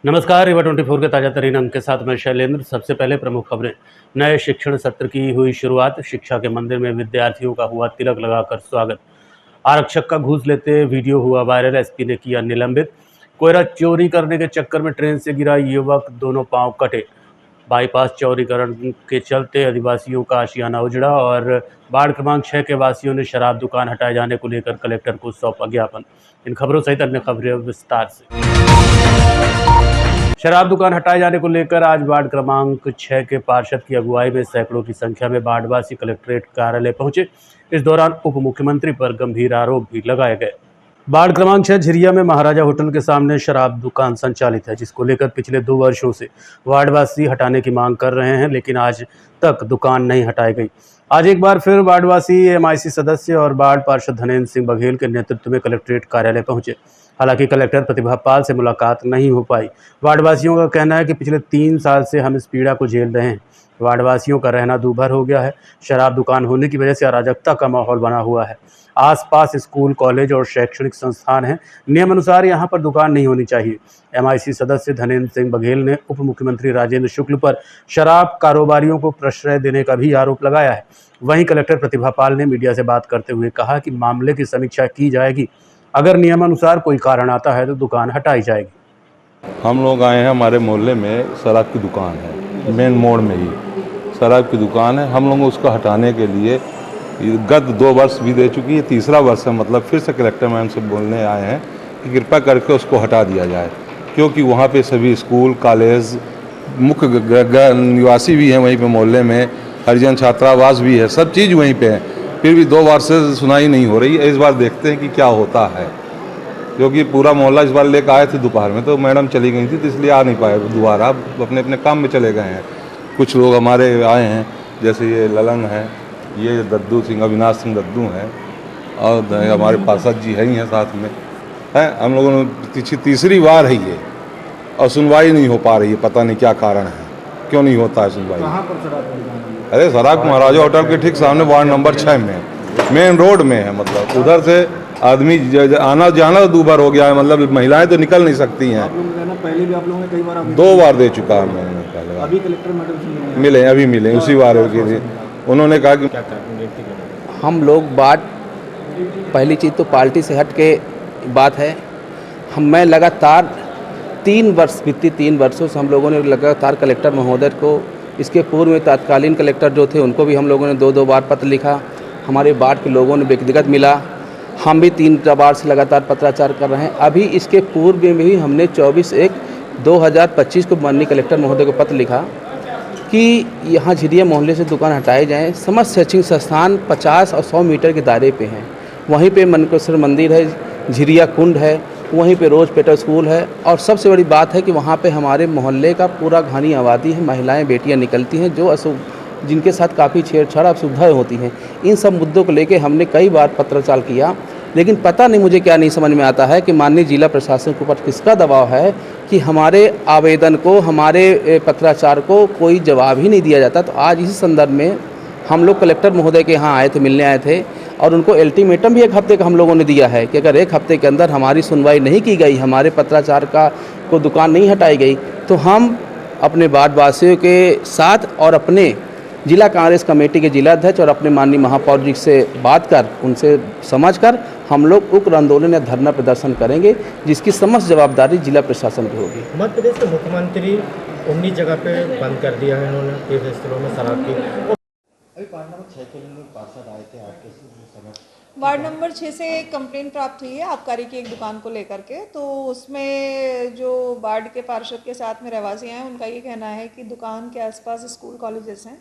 नमस्कार, रिवा 24 के ताज़ा तरीन अंक के साथ मैं शैलेंद्र। सबसे पहले प्रमुख खबरें। नए शिक्षण सत्र की हुई शुरुआत। शिक्षा के मंदिर में विद्यार्थियों का हुआ तिलक लगाकर स्वागत। आरक्षक का घूस लेते वीडियो हुआ वायरल, एसपी ने किया निलंबित। कोयला चोरी करने के चक्कर में ट्रेन से गिरा युवक, दोनों पांव कटे। बाईपास चौड़ीकरण के चलते आदिवासियों का आशियाना उजड़ा। और वार्ड क्रमांक 6 के वासियों ने शराब दुकान हटाए जाने को लेकर कलेक्टर को सौंपा ज्ञापन। इन खबरों सहित अन्य खबरें विस्तार से। शराब दुकान हटाए जाने को लेकर आज वार्ड क्रमांक 6 के पार्षद की अगुवाई में सैकड़ों की संख्या में वार्डवासी कलेक्ट्रेट कार्यालय पहुंचे। इस दौरान उप मुख्यमंत्री पर गंभीर आरोप भी लगाए गए। वार्ड क्रमांक 6 झिरिया में महाराजा होटल के सामने शराब दुकान संचालित है, जिसको लेकर पिछले 2 वर्षों से वार्डवासी हटाने की मांग कर रहे हैं, लेकिन आज तक दुकान नहीं हटाई गई। आज एक बार फिर वार्डवासी एमआईसी सदस्य और वार्ड पार्षद धनेन्द्र सिंह बघेल के नेतृत्व में कलेक्ट्रेट कार्यालय पहुंचे। हालांकि कलेक्टर प्रतिभा पाल से मुलाकात नहीं हो पाई। वार्डवासियों का कहना है कि पिछले 3 साल से हम इस पीड़ा को झेल रहे हैं। वार्डवासियों का रहना दूभर हो गया है। शराब दुकान होने की वजह से अराजकता का माहौल बना हुआ है। आसपास स्कूल, कॉलेज और शैक्षणिक संस्थान हैं। नियम अनुसार यहाँ पर दुकान नहीं होनी चाहिए। एमआईसी सदस्य धनेन्द्र सिंह बघेल ने उप मुख्यमंत्री राजेंद्र शुक्ल पर शराब कारोबारियों को प्रश्रय देने का भी आरोप लगाया है। वहीं कलेक्टर प्रतिभा पाल ने मीडिया से बात करते हुए कहा कि मामले की समीक्षा की जाएगी। अगर नियमानुसार कोई कारण आता है तो दुकान हटाई जाएगी। हम लोग आए हैं, हमारे मोहल्ले में शराब की दुकान है, मेन मोड़ में ही शराब की दुकान है। हम लोग उसको हटाने के लिए गत 2 वर्ष भी दे चुकी है, तीसरा वर्ष है। मतलब फिर से कलेक्टर मैम से बोलने आए हैं कि कृपया करके उसको हटा दिया जाए, क्योंकि वहाँ पे सभी स्कूल, कॉलेज, मुख्य निवासी भी हैं वहीं पे मोहल्ले में, हरिजन छात्रावास भी है, सब चीज़ वहीं पे है। फिर भी 2 वर्ष से सुनाई नहीं हो रही है। इस बार देखते हैं कि क्या होता है, क्योंकि पूरा मोहल्ला इस बार लेकर आए थे दोपहर में, तो मैडम चली गई थी, तो इसलिए आ नहीं पाए दोबारा, अपने अपने काम में चले गए हैं। कुछ लोग हमारे आए हैं, जैसे ये ललन है, ये दद्दू सिंह, अविनाश सिंह दद्दू हैं, और हमारे पार्षद जी है ही हैं साथ में हैं। हम लोगों ने तीसरी बार है ये, और सुनवाई नहीं हो पा रही है। पता नहीं क्या कारण है, क्यों नहीं होता है सुनवाई। कहाँ पर शराब? अरे शराब महाराजा होटल के ठीक सामने, वार्ड नंबर 6 में, मेन रोड में है। मतलब उधर से आदमी आना जाना दूभर हो गया है। मतलब महिलाएं तो निकल नहीं सकती हैं। आप लोगों ने पहले भी आप लोगों ने कई बार 2 बार दे चुका है मैंने पहले। अभी कलेक्टर मैडम मिले, अभी मिले, उसी बार उन्होंने कहा कि हम लोग बात, पहली चीज़ तो पार्टी से हट के बात है। मैं लगातार 3 वर्ष, बीती 3 वर्षों से हम लोगों ने लगातार कलेक्टर महोदय को, इसके पूर्व में तत्कालीन कलेक्टर जो थे उनको भी हम लोगों ने 2-2 बार पत्र लिखा। हमारे वार्ड के लोगों ने व्यक्तिगत मिला, हम भी 3 बार से लगातार पत्राचार कर रहे हैं। अभी इसके पूर्व में भी हमने 24/1/2025 को माननीय कलेक्टर महोदय को पत्र लिखा कि यहाँ झिरिया मोहल्ले से दुकान हटाए जाएँ। समस्त शैक्षणिक संस्थान 50 और 100 मीटर के दायरे पे हैं। वहीं पे मनकेश्वर मंदिर है, झिरिया कुंड है, वहीं पे रोज पेटर स्कूल है, और सबसे बड़ी बात है कि वहाँ पे हमारे मोहल्ले का पूरा घनी आबादी है, महिलाएं, बेटियां निकलती हैं, जो जिनके साथ काफ़ी छेड़छाड़ असुविधाएँ होती हैं। इन सब मुद्दों को लेके हमने कई बार पत्राचार किया, लेकिन पता नहीं, मुझे क्या नहीं समझ में आता है कि माननीय जिला प्रशासन के ऊपर किसका दबाव है कि हमारे आवेदन को, हमारे पत्राचार को कोई जवाब ही नहीं दिया जाता। तो आज इसी संदर्भ में हम लोग कलेक्टर महोदय के यहाँ आए थे, मिलने आए थे, और उनको अल्टीमेटम भी 1 हफ्ते का हम लोगों ने दिया है कि अगर 1 हफ्ते के अंदर हमारी सुनवाई नहीं की गई, हमारे पत्राचार को दुकान नहीं हटाई गई, तो हम अपने वार्डवासियों के साथ और अपने जिला कांग्रेस कमेटी के जिलाध्यक्ष और अपने माननीय महापौर जी से बात कर, उनसे समझकर हम लोग उग्र आंदोलन या धरना प्रदर्शन करेंगे, जिसकी समस्त जवाबदारी जिला प्रशासन की होगी। मध्य प्रदेश के मुख्यमंत्री 19 जगह पे बंद कर दिया है इन्होंने तीर्थस्थलों में शराब की। अभी वार्ड नंबर 6 के लिए पार्षद आए थे आपके समय। वार्ड नंबर 6 से एक कंप्लेंट प्राप्त हुई है आबकारी की एक दुकान को लेकर के। तो उसमें जो वार्ड के पार्षद के साथ में रहवासी हैं, उनका ये कहना है कि दुकान के आसपास स्कूल, कॉलेजेस हैं,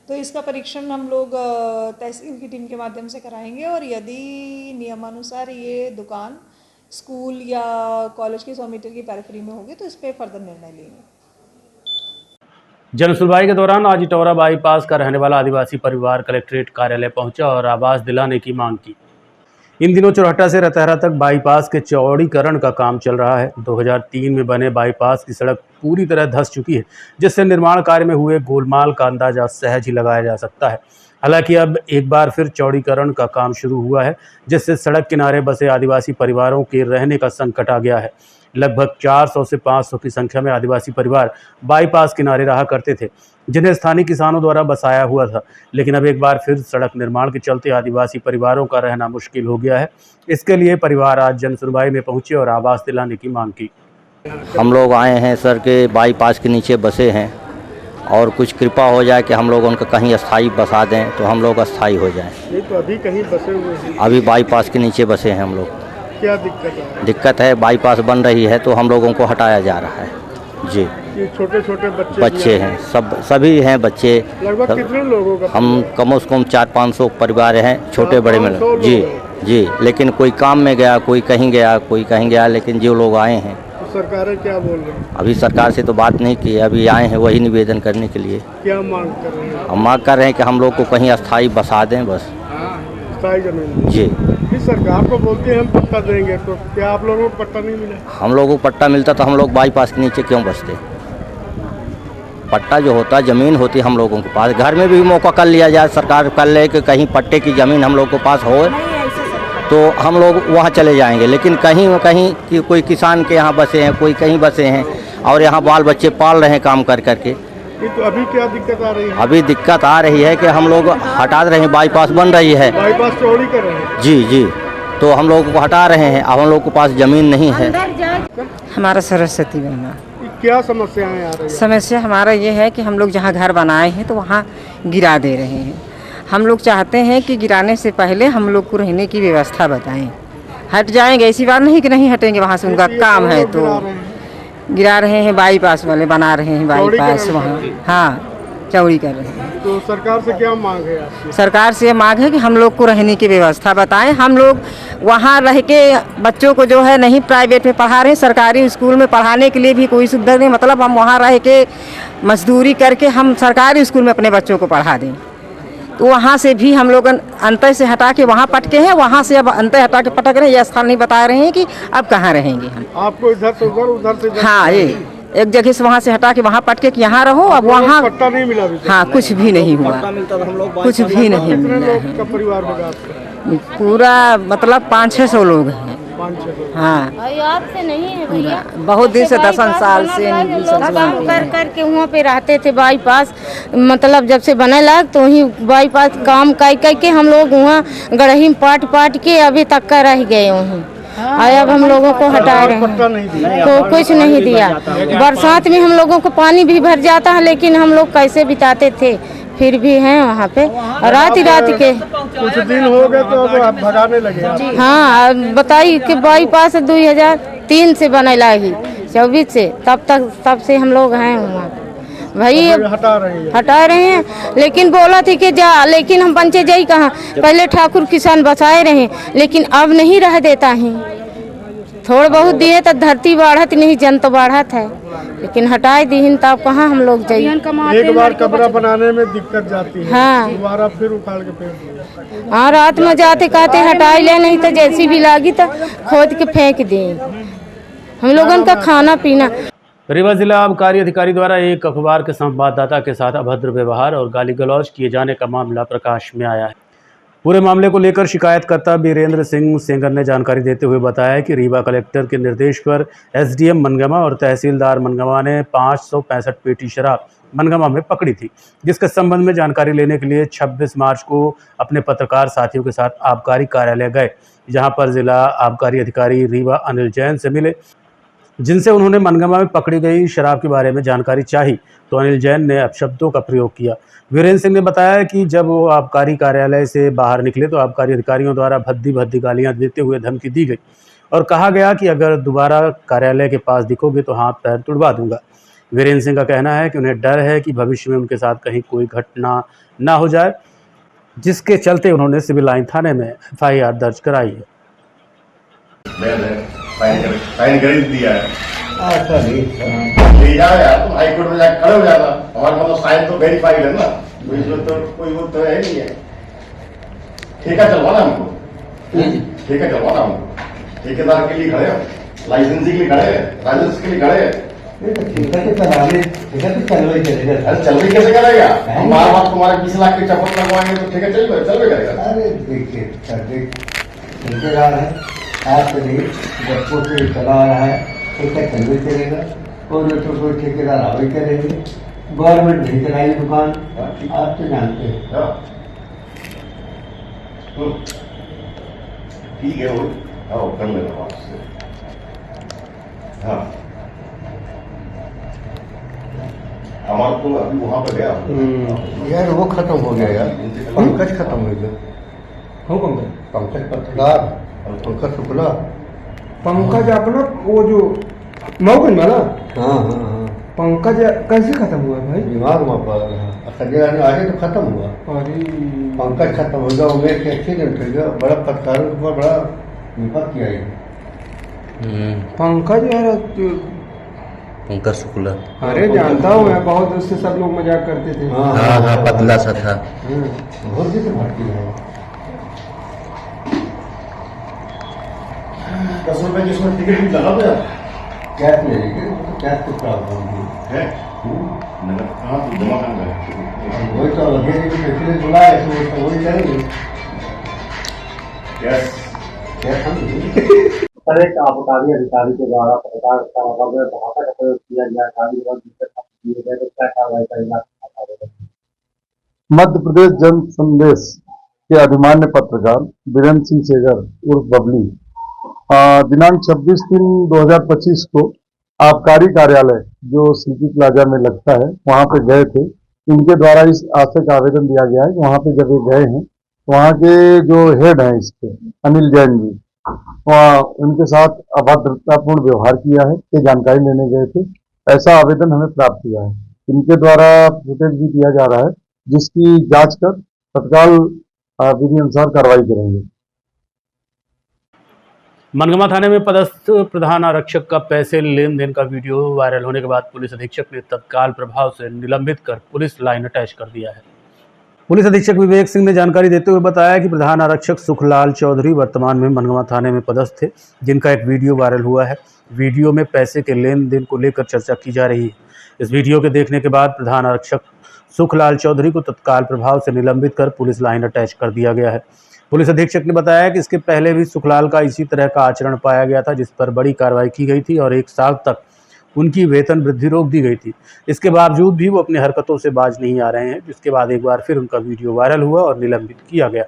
तो इसका परीक्षण हम लोग तहसील की टीम के माध्यम से कराएंगे, और यदि नियमानुसार ये दुकान स्कूल या कॉलेज के 100 मीटर की पेरिफेरी में होगी तो इस पर फर्दर निर्णय लेंगे। जन सुनवाई के दौरान आज इटौरा बाईपास का रहने वाला आदिवासी परिवार कलेक्ट्रेट कार्यालय पहुंचा और आवास दिलाने की मांग की। इन दिनों चौराहा से रतहरा तक बाईपास के चौड़ीकरण का काम चल रहा है। 2003 में बने बाईपास की सड़क पूरी तरह धंस चुकी है, जिससे निर्माण कार्य में हुए गोलमाल का अंदाजा सहज ही लगाया जा सकता है। हालांकि अब एक बार फिर चौड़ीकरण का काम शुरू हुआ है, जिससे सड़क किनारे बसे आदिवासी परिवारों के रहने का संकट आ गया है। लगभग 400 से 500 की संख्या में आदिवासी परिवार बाईपास किनारे रहा करते थे, जिन्हें स्थानीय किसानों द्वारा बसाया हुआ था। लेकिन अब एक बार फिर सड़क निर्माण के चलते आदिवासी परिवारों का रहना मुश्किल हो गया है। इसके लिए परिवार आज जन सुनवाई में पहुंचे और आवास दिलाने की मांग की। हम लोग आए हैं सर के बाईपास के नीचे बसे हैं और कुछ कृपा हो जाए कि हम लोग उनका कहीं अस्थाई बसा दें तो हम लोग अस्थाई हो जाएं। नहीं तो अभी कहीं बसे हुए हैं? अभी बाईपास के नीचे बसे हैं हम लोग। क्या दिक्कत है? दिक्कत है, बाईपास बन रही है तो हम लोगों को हटाया जा रहा है जी। ये छोटे छोटे बच्चे हैं, सभी हैं बच्चे। लगभग कितने लोगों का? हम कम से कम 400-500 परिवार हैं, छोटे बड़े मिले जी। लेकिन कोई काम में गया, कोई कहीं गया, लेकिन जो लोग आए हैं। सरकारें क्या बोल रही हैं? अभी सरकार से तो बात नहीं की है, अभी आए हैं वही निवेदन करने के लिए। क्या मांग कर रहे हैं? हम मांग कर रहे हैं कि हम लोग को कहीं अस्थाई बसा दें बस। स्थायी जमीन जी। सरकार को बोलते हैं हम पट्टा देंगे, तो क्या आप लोगों को पट्टा नहीं मिला? हम लोगों को पट्टा मिलता तो हम लोग बाईपास के नीचे क्यों बसते? पट्टा जो होता ज़मीन होती हम लोगों के पास, घर में भी मौका कर लिया जाए, सरकार कर ले कि कहीं पट्टे की ज़मीन हम लोग के पास हो तो हम लोग वहाँ चले जाएंगे। लेकिन कहीं न कहीं कि कोई किसान के यहाँ बसे हैं, कोई कहीं बसे हैं और यहाँ बाल बच्चे पाल रहे हैं काम कर करके। तो अभी क्या दिक्कत आ रही है? अभी दिक्कत आ रही है कि हम लोग हटा रहे हैं, बाईपास बन रही है, बाईपास चौड़ी कर रहे हैं जी। तो हम लोगों को हटा रहे हैं, अब हम लोग के पास ज़मीन नहीं है। हमारा सरस्वती बना। क्या समस्याएं आ रही है? समस्या हमारा ये है कि हम लोग जहाँ घर बनाए हैं तो वहाँ गिरा दे रहे हैं। हम लोग चाहते हैं कि गिराने से पहले हम लोग को रहने की व्यवस्था बताएं। हट जाएंगे, ऐसी बात नहीं कि नहीं हटेंगे, वहाँ से उनका काम है तो गिरा रहे हैं। बाईपास वाले बना रहे हैं बाईपास वहाँ, हाँ चौड़ी कर रहे हैं। तो सरकार से क्या मांग है आपकी? सरकार से ये मांग है कि हम लोग को रहने की व्यवस्था बताएं। हम लोग वहाँ रह के बच्चों को जो है नहीं प्राइवेट में पढ़ा रहे हैं, सरकारी स्कूल में पढ़ाने के लिए भी कोई सुविधा नहीं। मतलब हम वहाँ रह के मजदूरी करके हम सरकारी स्कूल में अपने बच्चों को पढ़ा दें, तो वहाँ से भी हम लोग अंतर से हटा के वहाँ पटके हैं, वहाँ से अब अंतर हटा के पटक रहे हैं। ये स्थान नहीं बता रहे हैं कि अब कहाँ रहेंगे हम। आपको इधर से उधर से हाँ, ये एक जगह से वहाँ से हटा के वहाँ पटके कि यहाँ रहो। अब वहाँ पट्टा नहीं मिला अभी? हाँ, कुछ भी नहीं हुआ, कुछ भी नहीं मिला है। का परिवार होगा आपका? पूरा मतलब 500-600 लोग हैं। 500 हाँ, याद से नहीं है भैया, बहुत दिन से 10 साल से काम कर करके वहाँ पे रहते थे बाईपास। मतलब जब से बने लग तो वही बाईपास काम कर के हम लोग वहाँ गढ़ही में पाट के अभी तक का रह गए वहीं। अब हम लोगों को हटा रहे हैं तो कुछ नहीं दिया। बरसात में हम लोगों को पानी भी भर जाता है, लेकिन हम लोग कैसे बिताते थे, फिर भी हैं वहाँ पे रात के। कुछ दिन हो गए तो अब आप भगाने लगे? हाँ, बताइए कि बाईपास 2003 से बनेला ही 24 से, तब से हम लोग हैं वहाँ भाई। हटा रहे हैं लेकिन बोला थी कि जा, लेकिन हम पंचे जाई कहाँ। पहले ठाकुर किसान बसाए रहे, लेकिन अब नहीं रह देता है। थोड़ा बहुत दिए तो धरती बढ़त नहीं, जन तो बढ़त है, लेकिन हटाए दी तब कहाँ हम लोग जाइए। एक बार कमरा बनाने में दिक्कत जाती है, हाँ, दोबारा फिर उखाड़ के फेंक। हाँ, रात में जाते कहते हटाए ले, नहीं तो जैसी भी लागी तो खोद के फेंक दें। हम लोगों का खाना पीना। रीवा जिला आबकारी अधिकारी द्वारा एक अखबार के संवाददाता के साथ अभद्र व्यवहार और गाली गलौज किए जाने का मामला प्रकाश में आया है। पूरे मामले को लेकर शिकायतकर्ता बीरेंद्र सिंह सेंगर ने जानकारी देते हुए बताया कि रीवा कलेक्टर के निर्देश पर एसडीएम मनगमा और तहसीलदार मनगमा ने 565 पेटी शराब मनगमा में पकड़ी थी, जिसके संबंध में जानकारी लेने के लिए 26 मार्च को अपने पत्रकार साथियों के साथ आबकारी कार्यालय गए, जहां पर जिला आबकारी अधिकारी रीवा अनिल जैन से मिले, जिनसे उन्होंने मनगमा में पकड़ी गई शराब के बारे में जानकारी चाही तो अनिल जैन ने अपशब्दों का प्रयोग किया। वीरेंद्र सिंह ने बताया कि जब वो आबकारी कार्यालय से बाहर निकले तो आबकारी अधिकारियों द्वारा भद्दी गालियां देते हुए धमकी दी गई और कहा गया कि अगर दोबारा कार्यालय के पास दिखोगे तो हाथ पैर तुड़वा दूंगा। वीरेंद्र सिंह का कहना है कि उन्हें डर है कि भविष्य में उनके साथ कहीं कोई घटना ना हो जाए, जिसके चलते उन्होंने सिविल लाइन थाने में FIR दर्ज कराई है। साइन कर दिया है। अच्छा ले जाओ यार, तुम हाई कोर्ट में जाकर खड़े हो जाना। हमारा मतलब साइन तो वेरीफाइड है ना, तो इसमें तो कोई वो तो है नहीं है। ठेका चलवाना हमको, ठेका चलवाना हमको। ठेकेदार के लिए खड़े हो, लाइसेंसी के लिए खड़े हैं, लाइसेंस के लिए खड़े हैं। ठेका तो चलाने, ठेका तो चलवाई चलेगा। अरे चलवाई कैसे करेगा? हम बार तुम्हारे 20 लाख की चपत लगवाएंगे तो ठेका चलवे करेगा। अरे देखिए ठेकेदार है, आज से नहीं बच्चों से चला रहा है, ठेका चलवे चलेगा और न तो कोई ठेकेदार आवे करेंगे। गवर्नमेंट नहीं चलाई दुकान, आप तो जानते हैं। ठीक है वो, हाँ कर लेना वापस से। हाँ हमारा तो अभी वहाँ पे गया यार वो खत्म हो गया यार, पंकज खत्म हो गया। हाँ पंकज, पंकज पत्रकार और पंकज शुक्ला। पंकज अपना वो जो मऊगंज वाला, हाँ हाँ हाँ, पंकज कैसे खत्म हुआ भाई? बीमार हुआ पर संजय गांधी आगे तो खत्म हुआ। अरे पंकज खत्म हो गया, उमेश के एक्सीडेंट हो गया, बड़ा पत्रकारों के ऊपर बड़ा विपत्ति आई। पंकज यार, पंकज शुक्ला, अरे जानता हूँ मैं, बहुत उससे सब लोग मजाक करते थे। हाँ पतला सा था। बहुत जी तो भर्ती है। 10 रुपए जिसमें टिकट भी लगा दो कैश ले लीजिए, कैश तो प्रॉब्लम है। नगद कहाँ तो जमा करना है, वही तो लगे पैसे बुलाए तो वही करेंगे। कैश हम सर एक आबकारी अधिकारी के द्वारा पत्रकार भाषा का प्रयोग किया गया, किए गए तो क्या कार्रवाई करेगा? मध्य प्रदेश जन संदेश के अधिमान्य पत्रकार वीरेंद्र सिंह सेगर उर्फ बबली दिनांक 26/3/2025 को आबकारी कार्यालय जो सिटी प्लाजा में लगता है वहां पे गए थे। इनके द्वारा इस आशय का आवेदन दिया गया है कि वहां पे जब ये गए हैं तो वहां के जो हेड हैं इसके अनिल जैन जी, वहाँ उनके साथ अभद्रतापूर्ण व्यवहार किया है, ये जानकारी लेने गए थे। ऐसा आवेदन हमें प्राप्त हुआ है। इनके द्वारा फुटेज भी दिया जा रहा है, जिसकी जांच कर तत्काल विधि अनुसार कार्रवाई करेंगे। मनगमा थाने में पदस्थ प्रधान आरक्षक का पैसे लेन देन का वीडियो वायरल होने के बाद पुलिस अधीक्षक ने तत्काल प्रभाव से निलंबित कर पुलिस लाइन अटैच कर दिया है। पुलिस अधीक्षक विवेक सिंह ने जानकारी देते हुए बताया कि प्रधान आरक्षक सुखलाल चौधरी वर्तमान में मनगमा थाने में पदस्थ थे, जिनका एक वीडियो वायरल हुआ है। वीडियो में पैसे के लेन देन को लेकर चर्चा की जा रही है। इस वीडियो के देखने के बाद प्रधान आरक्षक सुखलाल चौधरी को तत्काल प्रभाव से निलंबित कर पुलिस लाइन अटैच कर दिया गया है। पुलिस अधीक्षक ने बताया कि इसके पहले भी सुखलाल का इसी तरह का आचरण पाया गया था, जिस पर बड़ी कार्रवाई की गई थी और 1 साल तक उनकी वेतन वृद्धि रोक दी गई थी। इसके बावजूद भी वो अपनी हरकतों से बाज नहीं आ रहे हैं, जिसके बाद एक बार फिर उनका वीडियो वायरल हुआ और निलंबित किया गया।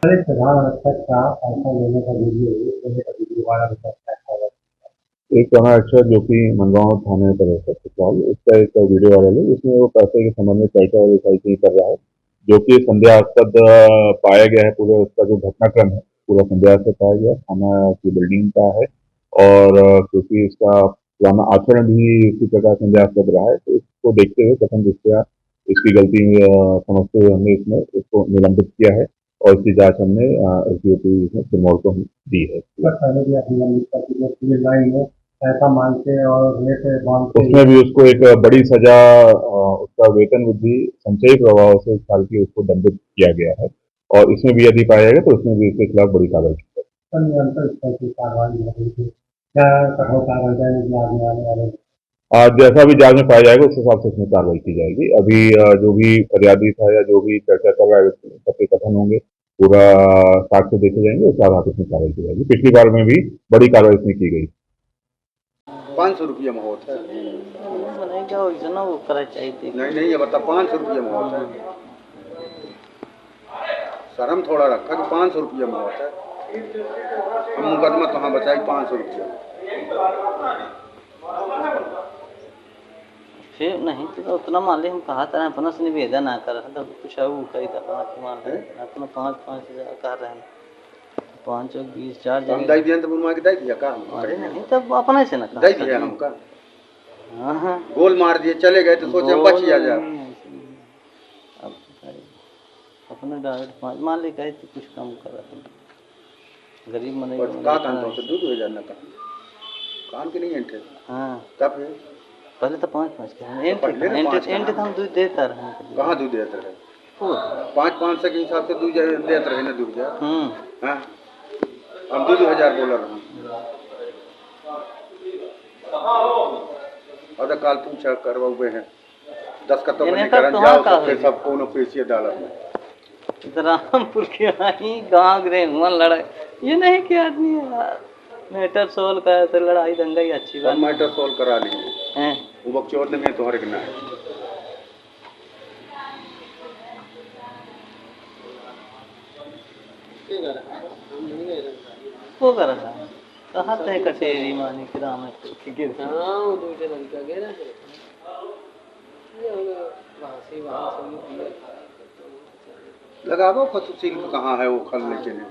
प्रधान आरक्षक का पैसा लेने का वीडियो वायरल होता है। एक प्रधान आरक्षक जो कि मनगांव थाने में पदस्थ फिलहाल, उसका एक वीडियो वायरल है जिसमें वो पैसे के संबंध में चर्चा और रिसाइकिल कर रहा है, जो कि संदेहास्पद पाया गया है। पूरा उसका जो घटनाक्रम है पूरा संदेहास्पद पाया गया, थाना की बिल्डिंग का है और क्योंकि इसका पुराना आचरण भी इसी प्रकार संदेहास्पद रहा है, तो इसको देखते हुए प्रथम दृष्टया इसकी गलती समझते हुए हमने इसमें इसको निलंबित किया है और इसकी जांच हमने एसडीओपी सिरमौर को दी है। पैसा मांगते और उसमें भी उसको एक बड़ी सजा, उसका वेतन वृद्धि संचयी प्रभाव से 1 साल की उसको दंडित किया गया है और इसमें भी यदि पाया जाएगा तो उसमें भी इसके खिलाफ बड़ी कार्रवाई की जाएगी। जैसा भी जांच में पाया जाएगा उस हिसाब से उसमें कार्रवाई की जाएगी। अभी जो भी फरियादी था या जो भी चर्चा कर रहा है सबके कथन होंगे, पूरा साक्ष्य देखे जाएंगे, उसके आधार पर उसमें कार्रवाई की जाएगी। पिछली बार में भी बड़ी कार्रवाई इसमें की गई। 500 रुपया में होता है। नहीं ये बता 500 रुपया में होता है। शर्म थोड़ा रखा कि 500 रुपया में होता है। हम मुकदमा तो हाँ बचाई 500 रुपया फिर नहीं तो उतना मान ली हम कहा था अपना से निवेदन ना कर रहे कुछ कही था अपना 5,000 कह रहे हैं 5 और 20 4 हम दाई दिया तो बुलवा के दाई दिया का अरे नहीं तब अपने से ना दाई दिया हमका। हाँ गोल मार दिए चले गए तो सोचे हम बच जाए। अब अपने डायरेक्ट 5 मान ली कहे तो कुछ कम कर रहे गरीब मने का कान तो 2,000 ना कान के नहीं एंटे। हाँ तब पहले तो 5-5 के एंटे तो हम दूध देता रहे। कहाँ दूध देते रहे? 500 के हिसाब से दूध देते रहे ना दूध। हाँ हम 2,000 बोल रहे हैं और काल पूछा करवाए हैं 10 का तो करन जाओ तो फिर सबको न पेशिया डाला में रामपुर के आई गांव ग्रे हुआ लड़ाई ये नहीं कि आदमी मैटर सोल्व का तो लड़ाई दंगा ही अच्छी बात हम मैटर सॉल्व करा लेंगे है। वो बक्चौर ने में तुम्हारे गिना है वो कर रहा कहाँ तय कटेरी मानी कि राम है गिर लगाओ फतुसील में कहाँ है वो खल लेके ने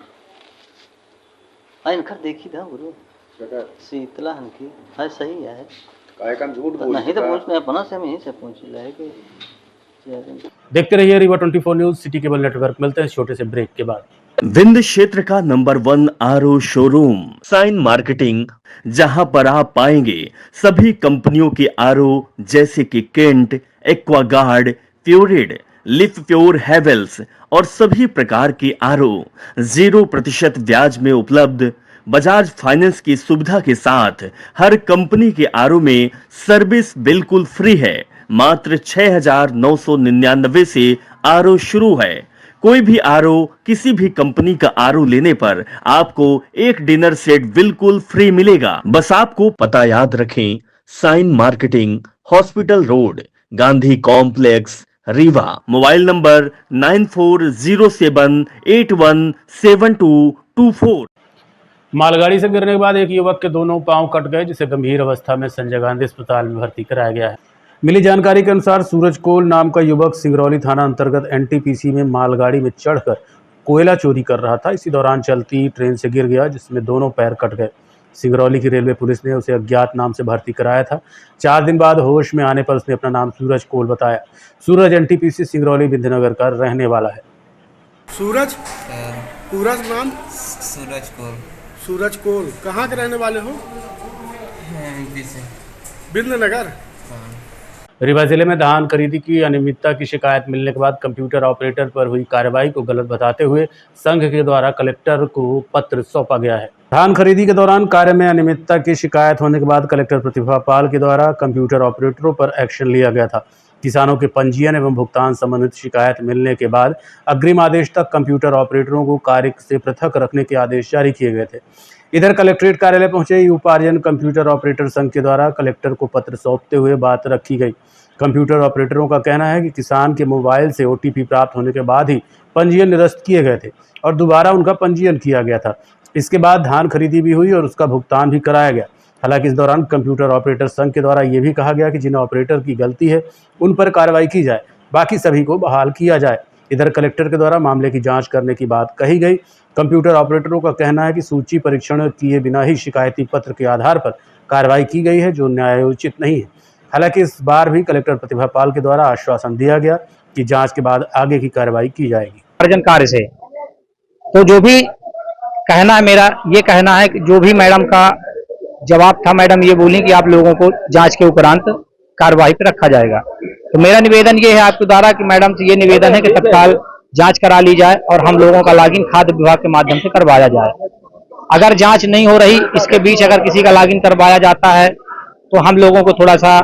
इनखर देखी था गुरु शीतला हनकी है सही है काय का झूठ बोल नहीं तो पूछने अपना से हम यहीं से पूछ ले कि देखते रहिए Rewa 24 news city cable network. मिलते हैं छोटे से ब्रेक के बाद। विंध्य क्षेत्र का number 1 RO showroom sign marketing, जहां पर आप पाएंगे सभी कंपनियों के आरओ जैसे कि केंट, एक्वागार्ड, प्योरिड, लिफ प्योर, हैवेल्स और सभी प्रकार के आरओ 0% ब्याज में उपलब्ध। बजाज फाइनेंस की सुविधा के साथ हर कंपनी के आरओ में सर्विस बिल्कुल फ्री है। मात्र 6,999 से आरओ शुरू है। कोई भी आरओ किसी भी कंपनी का आरओ लेने पर आपको एक डिनर सेट बिल्कुल फ्री मिलेगा। बस आपको पता याद रखें, sign marketing, hospital road, Gandhi complex, Rewa. Mobile number 9407817224। मालगाड़ी से गिरने के बाद एक युवक के दोनों पांव कट गए, जिसे गंभीर अवस्था में संजय गांधी अस्पताल में भर्ती कराया गया है। मिली जानकारी के अनुसार सूरज कोल नाम का युवक सिंगरौली थाना अंतर्गत एनटीपीसी में मालगाड़ी में चढ़कर कोयला चोरी कर रहा था। इसी दौरान चलती ट्रेन से गिर गया, जिसमें दोनों पैर कट गए। सिंगरौली की रेलवे पुलिस ने उसे अज्ञात नाम से भर्ती कराया था। 4 दिन बाद होश में आने पर उसने अपना नाम सूरज कोल बताया। सूरज एनटीपीसी सिंगरौली विद्यानगर का रहने वाला है। सूरज नाम सूरज कोल कहाँ के रहने वाले हो? विद्यानगर। रीवा जिले में धान खरीदी की अनियमितता की शिकायत मिलने के बाद कंप्यूटर ऑपरेटर पर हुई कार्रवाई को गलत बताते हुए संघ के द्वारा कलेक्टर को पत्र सौंपा गया है। धान खरीदी के दौरान कार्य में अनियमितता की शिकायत होने के बाद कलेक्टर प्रतिभा पाल के द्वारा कंप्यूटर ऑपरेटरों पर एक्शन लिया गया था। किसानों के पंजीयन एवं भुगतान संबंधित शिकायत मिलने के बाद अग्रिम आदेश तक कंप्यूटर ऑपरेटरों को कार्य से पृथक रखने के आदेश जारी किए गए थे। इधर कलेक्ट्रेट कार्यालय पहुंचे उपार्जन कंप्यूटर ऑपरेटर संघ के द्वारा कलेक्टर को पत्र सौंपते हुए बात रखी गई। कंप्यूटर ऑपरेटरों का कहना है कि किसान के मोबाइल से ओटीपी प्राप्त होने के बाद ही पंजीयन निरस्त किए गए थे और दोबारा उनका पंजीयन किया गया था। इसके बाद धान खरीदी भी हुई और उसका भुगतान भी कराया गया। हालांकि इस दौरान कंप्यूटर ऑपरेटर संघ के द्वारा ये भी कहा गया कि जिन ऑपरेटर की गलती है उन पर कार्रवाई की जाए, बाकी सभी को बहाल किया जाए। इधर कलेक्टर के द्वारा मामले की जांच करने की बात कही गई। कंप्यूटर ऑपरेटरों का कहना है कि सूची परीक्षण किए बिना ही शिकायती पत्र के आधार पर कार्रवाई की गई है, जो न्यायोचित नहीं है। हालांकि इस बार भी कलेक्टर प्रतिभा पाल के द्वारा आश्वासन दिया गया कि जांच के बाद आगे की कार्रवाई की जाएगी। अर्जन कार्य से तो जो भी कहना है, मेरा ये कहना है कि जो भी मैडम का जवाब था, मैडम ये बोली कि आप लोगों को जांच के उपरांत कार्रवाई पर रखा जाएगा। तो मेरा निवेदन ये है आपके द्वारा कि मैडम से ये निवेदन है कि तत्काल जांच करा ली जाए और हम लोगों का लॉगिन खाद्य विभाग के माध्यम से करवाया जाए। अगर जांच नहीं हो रही, इसके बीच अगर किसी का लॉगिन करवाया जाता है तो हम लोगों को थोड़ा सा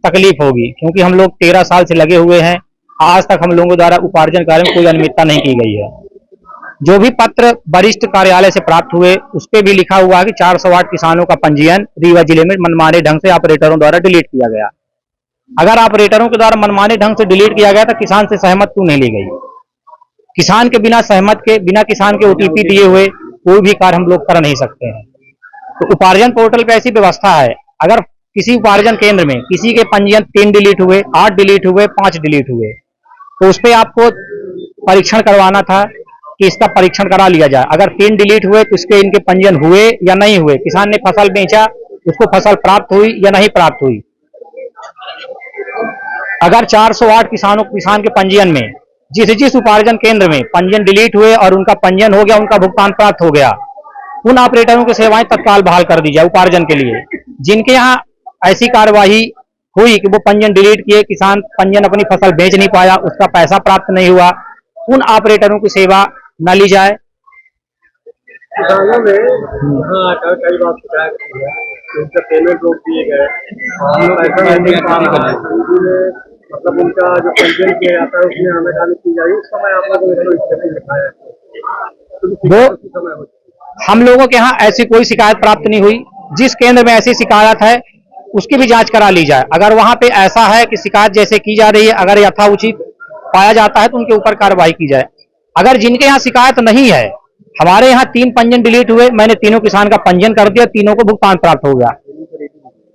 तकलीफ होगी, क्योंकि हम लोग 13 साल से लगे हुए हैं। आज तक हम लोगों द्वारा उपार्जन कार्य में कोई अनियमितता नहीं की गई है। जो भी पत्र वरिष्ठ कार्यालय से प्राप्त हुए उस पर भी लिखा हुआ है कि 408 किसानों का पंजीयन रीवा जिले में मनमाने ढंग से ऑपरेटरों द्वारा डिलीट किया गया। अगर ऑपरेटरों के द्वारा मनमाने ढंग से डिलीट किया गया तो किसान से सहमत क्यों नहीं ली गई? किसान के बिना सहमत के, बिना किसान के ओटीपी दिए हुए कोई भी कार्य हम लोग कर नहीं सकते हैं। तो उपार्जन पोर्टल पे ऐसी व्यवस्था है, अगर किसी उपार्जन केंद्र में किसी के पंजीयन 3 डिलीट हुए, 8 डिलीट हुए, 5 डिलीट हुए, तो उस पर आपको परीक्षण करवाना था कि इसका परीक्षण करा लिया जाए। अगर 3 डिलीट हुए तो इसके इनके पंजीयन हुए या नहीं हुए, किसान ने फसल बेचा, उसको फसल प्राप्त हुई या नहीं प्राप्त हुई। अगर 408 किसान के पंजीयन में जिस उपार्जन केंद्र में पंजीयन डिलीट हुए और उनका पंजीयन हो गया, उनका भुगतान प्राप्त हो गया, उन ऑपरेटरों की सेवाएं तत्काल बहाल कर दी जाए उपार्जन के लिए। जिनके यहाँ ऐसी कार्यवाही हुई कि वो पंजीयन डिलीट किए, किसान पंजीयन अपनी फसल बेच नहीं पाया, उसका पैसा प्राप्त नहीं हुआ, उन ऑपरेटरों की सेवा न ली जाए। किसानों ने कई बार शिकायत की है, उनके पेमेंट रोक दिए गए, मतलब उनका जो पंजीयन किया जाता है उसमें आनाकानी की जाए। उस समय आप लोगों ने स्थिति दिखाया है, हम लोगों के यहाँ ऐसी कोई शिकायत प्राप्त नहीं हुई। जिस केंद्र में ऐसी शिकायत है उसकी भी जांच करा ली जाए। अगर वहां पे ऐसा है कि शिकायत जैसे की जा रही है, अगर यथाउचित पाया जाता है तो उनके ऊपर कार्रवाई की जाए। अगर जिनके यहाँ शिकायत नहीं है, हमारे यहाँ 3 पंजीयन डिलीट हुए, मैंने तीनों किसान का पंजीयन कर दिया, तीनों को भुगतान प्राप्त हो गया।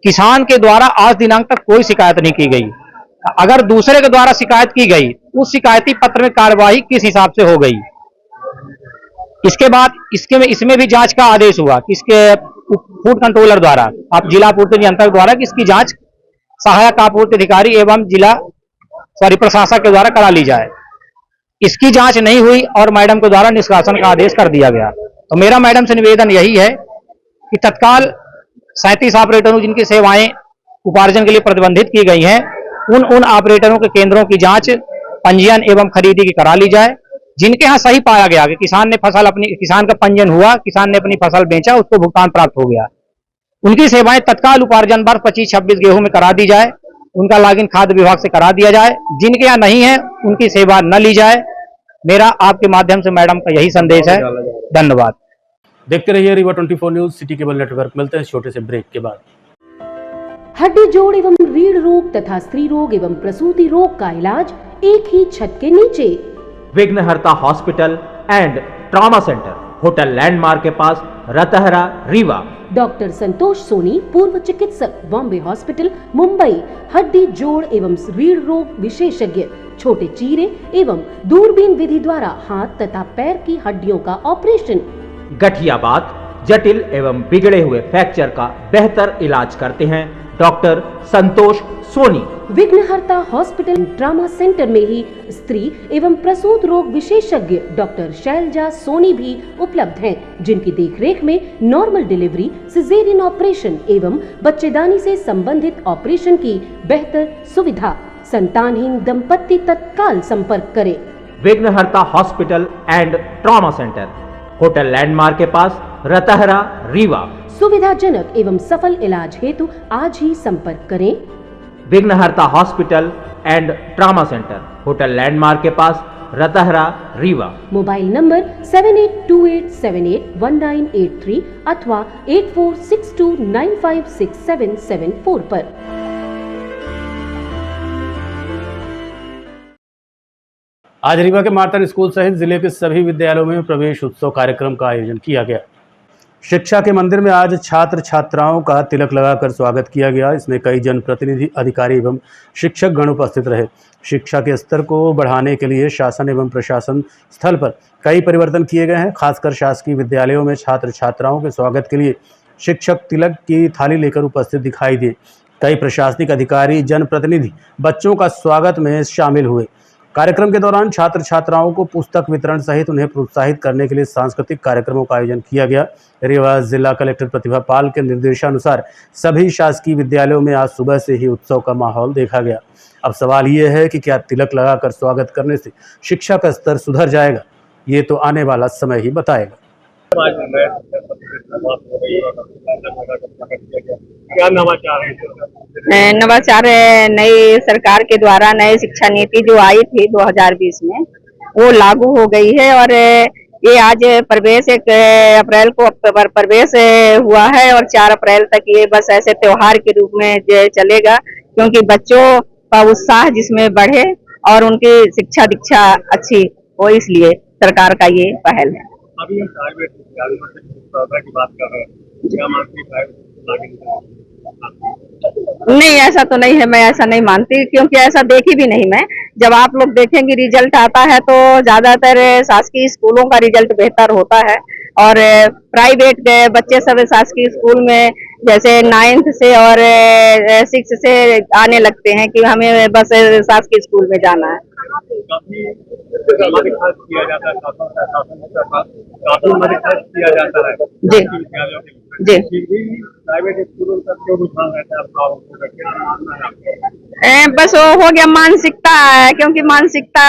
किसान के द्वारा आज दिनांक तक कोई शिकायत नहीं की गई। अगर दूसरे के द्वारा शिकायत की गई, उस शिकायती पत्र में कार्रवाई किस हिसाब से हो गई। इसके बाद इसमें भी जांच का आदेश हुआ कि इसके फूड कंट्रोलर द्वारा, आप जिला आपूर्ति नियंत्रक द्वारा कि इसकी जांच सहायक आपूर्ति अधिकारी एवं प्रशासक के द्वारा करा ली जाए। इसकी जांच नहीं हुई और मैडम के द्वारा निष्कासन का आदेश कर दिया गया। तो मेरा मैडम से निवेदन यही है कि तत्काल 37 ऑपरेटरों जिनकी सेवाएं उपार्जन के लिए प्रतिबंधित की गई हैं, उन ऑपरेटरों के केंद्रों की जांच, पंजीयन एवं खरीदी की करा ली जाए। जिनके यहाँ सही पाया गया कि किसान का पंजीयन हुआ, किसान ने अपनी फसल बेचा, उसको भुगतान प्राप्त हो गया, उनकी सेवाएं तत्काल उपार्जन वर्ष 25-26 गेहूं में करा दी जाए। उनका लॉगिन खाद्य विभाग से करा दिया जाए। जिनके यहाँ नहीं है उनकी सेवा न ली जाए। मेरा आपके माध्यम से मैडम का यही संदेश है। धन्यवाद। देखते रहिए Rewa 24 news, city cable network. मिलते हैं छोटे से ब्रेक के बाद। हड्डी जोड़ एवं रीढ़ रोग तथा स्त्री रोग एवं प्रसूति रोग का इलाज एक ही छत के नीचे। विघ्नहर्ता hospital and trauma centre, hotel landmark के पास, रतहरा, रीवा। डॉक्टर संतोष सोनी, पूर्व चिकित्सक, बॉम्बे हॉस्पिटल, मुंबई। हड्डी जोड़ एवं रीढ़ रोग विशेषज्ञ, छोटे चीरे एवं दूरबीन विधि द्वारा हाथ तथा पैर की हड्डियों का ऑपरेशन। गठियाबात, जटिल एवं बिगड़े हुए फ्रैक्चर का बेहतर इलाज करते हैं डॉक्टर संतोष सोनी। विघ्नहर्ता हॉस्पिटल ट्रॉमा सेंटर में ही स्त्री एवं प्रसूत रोग विशेषज्ञ डॉक्टर शैलजा सोनी भी उपलब्ध हैं, जिनकी देखरेख में नॉर्मल डिलीवरी, सिजेरियन ऑपरेशन एवं बच्चेदानी से संबंधित ऑपरेशन की बेहतर सुविधा। संतानहीन दंपत्ति तत्काल संपर्क करें। विघ्नहर्ता hospital and trauma centre, hotel landmark के पास, रतहरा, रीवा। सुविधाजनक एवं सफल इलाज हेतु आज ही संपर्क करें। विघ्नहर्ता hospital and trauma centre, hotel landmark के पास, रतहरा, रीवा। मोबाइल नंबर 7828781983 अथवा 8462956774 पर। आज रीवा के मार्तन स्कूल सहित जिले के सभी विद्यालयों में प्रवेश उत्सव कार्यक्रम का आयोजन किया गया। शिक्षा के मंदिर में आज छात्र छात्राओं का तिलक लगाकर स्वागत किया गया। इसमें कई जनप्रतिनिधि, अधिकारी एवं शिक्षक गण उपस्थित रहे। शिक्षा के स्तर को बढ़ाने के लिए शासन एवं प्रशासन स्थल पर कई परिवर्तन किए गए हैं। खासकर शासकीय विद्यालयों में छात्र छात्राओं के स्वागत के लिए शिक्षक तिलक की थाली लेकर उपस्थित दिखाई दिए। कई प्रशासनिक अधिकारी, जनप्रतिनिधि बच्चों का स्वागत में शामिल हुए। कार्यक्रम के दौरान छात्र छात्राओं को पुस्तक वितरण सहित उन्हें प्रोत्साहित करने के लिए सांस्कृतिक कार्यक्रमों का आयोजन किया गया। रीवा जिला कलेक्टर प्रतिभा पाल के निर्देशानुसार सभी शासकीय विद्यालयों में आज सुबह से ही उत्सव का माहौल देखा गया। अब सवाल ये है कि क्या तिलक लगाकर स्वागत करने से शिक्षा का स्तर सुधर जाएगा? ये तो आने वाला समय ही बताएगा। क्या नवाचार है? नवाचार नई सरकार के द्वारा नई शिक्षा नीति जो आई थी 2020 में, वो लागू हो गई है और ये आज प्रवेश 1 अप्रैल को प्रवेश हुआ है और 4 अप्रैल तक ये बस ऐसे त्योहार के रूप में चलेगा, क्योंकि बच्चों का उत्साह जिसमें बढ़े और उनकी शिक्षा दीक्षा अच्छी हो, इसलिए सरकार का ये पहल है। अभी हम प्राइवेट की बात कर रहे हैं, क्या मानती है? नहीं, ऐसा तो नहीं है, मैं ऐसा नहीं मानती, क्योंकि ऐसा देखी भी नहीं मैं। जब आप लोग देखेंगे रिजल्ट आता है तो ज्यादातर शासकीय स्कूलों का रिजल्ट बेहतर होता है और प्राइवेट बच्चे सब शासकीय स्कूल में जैसे 9th से और 6th से आने लगते हैं कि हमें बस शासकीय स्कूल में जाना है। काफी किया जाता है, किया जाता है जी। प्राइवेट स्कूलों का क्यों रुझान रहता है? बस वो हो गया मानसिकता, क्योंकि मानसिकता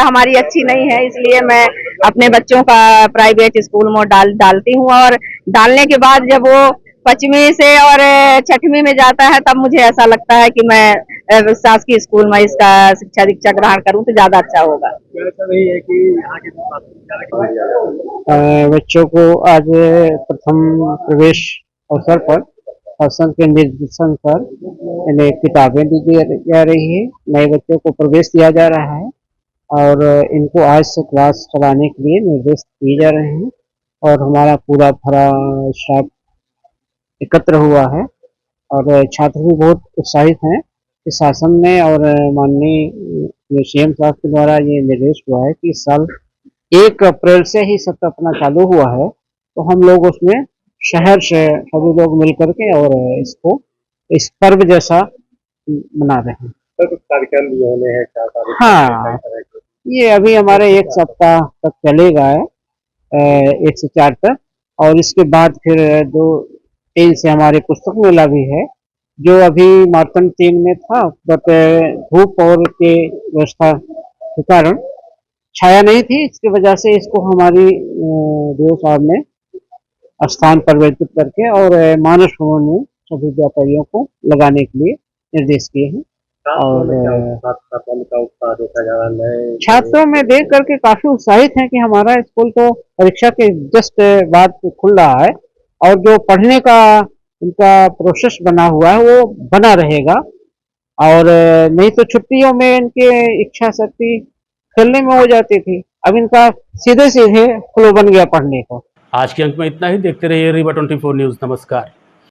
हमारी अच्छी नहीं है, इसलिए मैं अपने बच्चों का प्राइवेट स्कूल में डालती हूँ और डालने के बाद जब वो 5वीं से और 6वीं में जाता है तब मुझे ऐसा लगता है कि मैं शासकीय स्कूल में इसका शिक्षा दीक्षा ग्रहण करूं तो ज्यादा अच्छा होगा। है कि यहाँ के बच्चों को आज प्रथम प्रवेश अवसर पर शासन के निर्देशन पर इन्हें किताबें दी जा रही है, नए बच्चों को प्रवेश दिया जा रहा है और इनको आज से क्लास चलाने के लिए निर्देश दिए जा रहे हैं और हमारा पूरा भरा स्टाफ एकत्र हुआ है और छात्र भी बहुत उत्साहित हैं कि शासन ने और माननीय सीएम साहब के द्वारा ये निर्देश हुआ है कि इस साल 1 अप्रैल से ही सत्र अपना चालू हुआ है, तो हम लोग उसमें शहर से सभी लोग मिल करके और इसको इस पर्व जैसा मना रहे हैं। कुछ कार्यक्रम भी होने हैं क्या? हाँ, ये अभी हमारे 1 सप्ताह तक चलेगा 1 से 4 तक और इसके बाद फिर 2-3 से हमारे पुस्तक मेला भी है जो अभी मार्तंड 3 में था, बट धूप और के व्यवस्था के कारण छाया नहीं थी, इसकी वजह से इसको हमारी डीओ साहब ने स्थान परिवर्तित करके और मानस भवन में सभी व्यापारियों को लगाने के लिए निर्देश किए हैं। और छात्रों में देख करके काफी उत्साहित हैं कि हमारा स्कूल तो परीक्षा के जस्ट बाद खुल रहा है और जो पढ़ने का इनका प्रोसेस बना हुआ है वो बना रहेगा और नहीं तो छुट्टियों में इनके इच्छा शक्ति खेलने में हो जाती थी, अब इनका सीधे सीधे फ्लो बन गया पढ़ने का। आज के अंक में इतना ही। देखते रहिए रीवा 24 न्यूज़। नमस्कार।